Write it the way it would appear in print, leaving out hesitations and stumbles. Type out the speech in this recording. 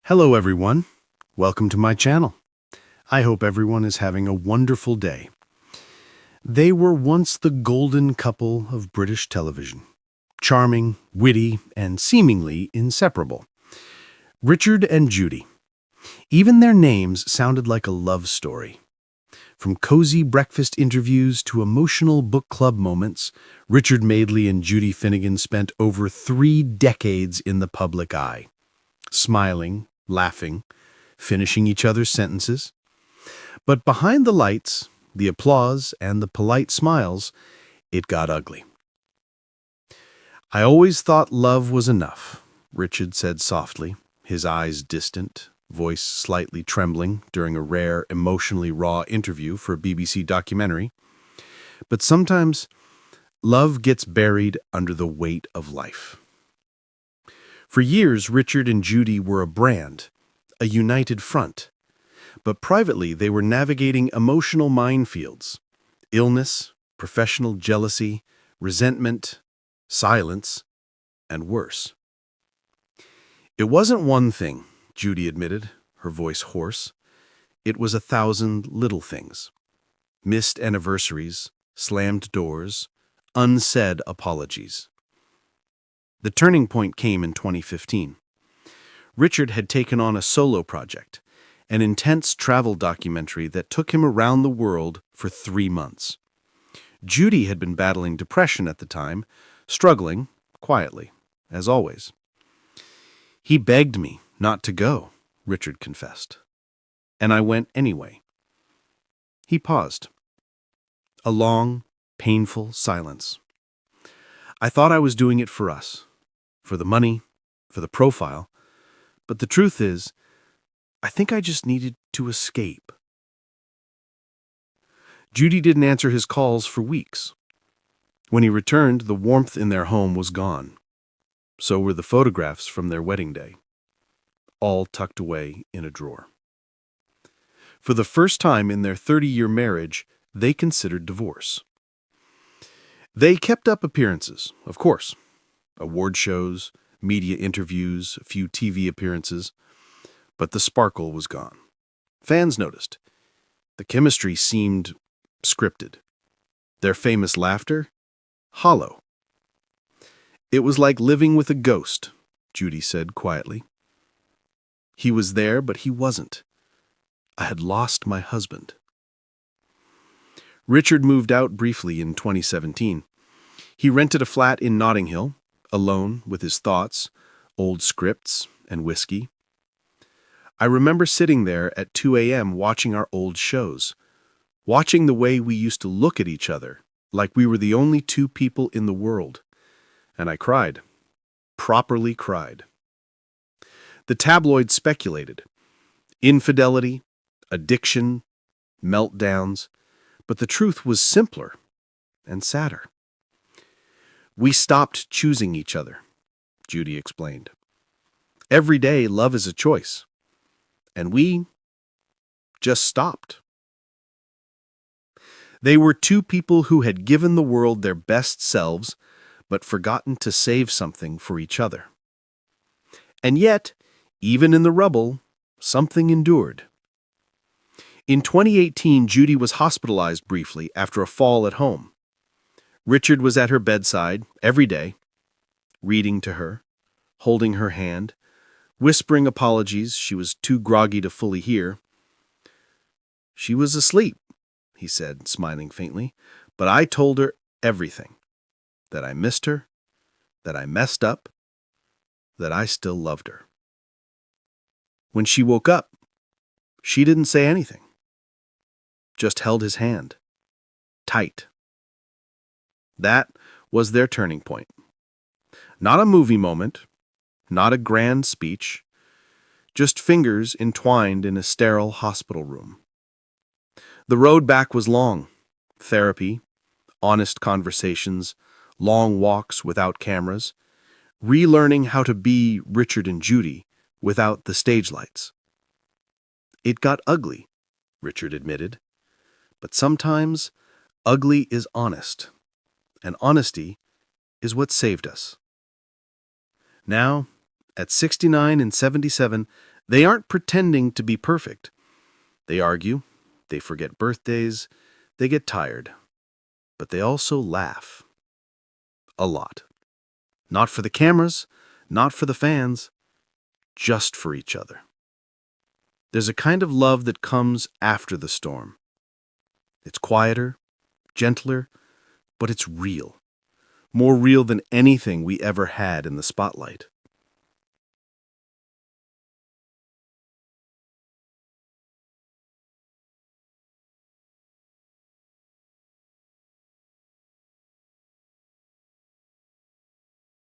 Hello everyone, welcome to my channel. I hope everyone is having a wonderful day. They were once the golden couple of British television. Charming, witty, and seemingly inseparable. Richard and Judy. Even their names sounded like a love story. From cozy breakfast interviews to emotional book club moments, Richard Madeley and Judy Finnegan spent over 3 decades in the public eye. Smiling, laughing, finishing each other's sentences. But behind the lights, the applause, and the polite smiles, it got ugly. "I always thought love was enough," Richard said softly, his eyes distant, voice slightly trembling during a rare, emotionally raw interview for a BBC documentary. "But sometimes, love gets buried under the weight of life." For years, Richard and Judy were a brand, a united front. But privately, they were navigating emotional minefields: illness, professional jealousy, resentment, silence, and worse. "It wasn't one thing," Judy admitted, her voice hoarse. "It was 1,000 little things. Missed anniversaries, slammed doors, unsaid apologies." The turning point came in 2015. Richard had taken on a solo project, an intense travel documentary that took him around the world for 3 months. Judy had been battling depression at the time, struggling, quietly, as always. "He begged me not to go," Richard confessed. "And I went anyway." He paused. A long, painful silence. "I thought I was doing it for us, for the money, for the profile. But the truth is, I think I just needed to escape." Judy didn't answer his calls for weeks. When he returned, the warmth in their home was gone. So were the photographs from their wedding day, all tucked away in a drawer. For the first time in their 30-year marriage, they considered divorce. They kept up appearances, of course. Award shows, media interviews, a few TV appearances. But the sparkle was gone. Fans noticed. The chemistry seemed scripted. Their famous laughter, hollow. "It was like living with a ghost," Judy said quietly. "He was there, but he wasn't. I had lost my husband." Richard moved out briefly in 2017. He rented a flat in Notting Hill, alone with his thoughts, old scripts, and whiskey. "I remember sitting there at 2 a.m. watching our old shows, watching the way we used to look at each other, like we were the only 2 people in the world. And I cried. Properly cried." The tabloids speculated. Infidelity, addiction, meltdowns. But the truth was simpler and sadder. "We stopped choosing each other," Judy explained. "Every day, love is a choice. And we just stopped." They were 2 people who had given the world their best selves, but forgotten to save something for each other. And yet, even in the rubble, something endured. In 2018, Judy was hospitalized briefly after a fall at home. Richard was at her bedside every day, reading to her, holding her hand, whispering apologies she was too groggy to fully hear. "She was asleep," he said, smiling faintly, "but I told her everything. That I missed her, that I messed up, that I still loved her." When she woke up, she didn't say anything, just held his hand, tight. That was their turning point. Not a movie moment, not a grand speech, just fingers entwined in a sterile hospital room. The road back was long. Therapy, honest conversations, long walks without cameras, relearning how to be Richard and Judy without the stage lights. "It got ugly," Richard admitted. "But sometimes ugly is honest, and honesty is what saved us." Now, at 69 and 77, They aren't pretending to be perfect. They argue, they forget birthdays, they get tired. But they also laugh. A lot. Not for the cameras, not for the fans, just for each other. There's a kind of love that comes after the storm. It's quieter, gentler, but it's real. More real than anything we ever had in the spotlight.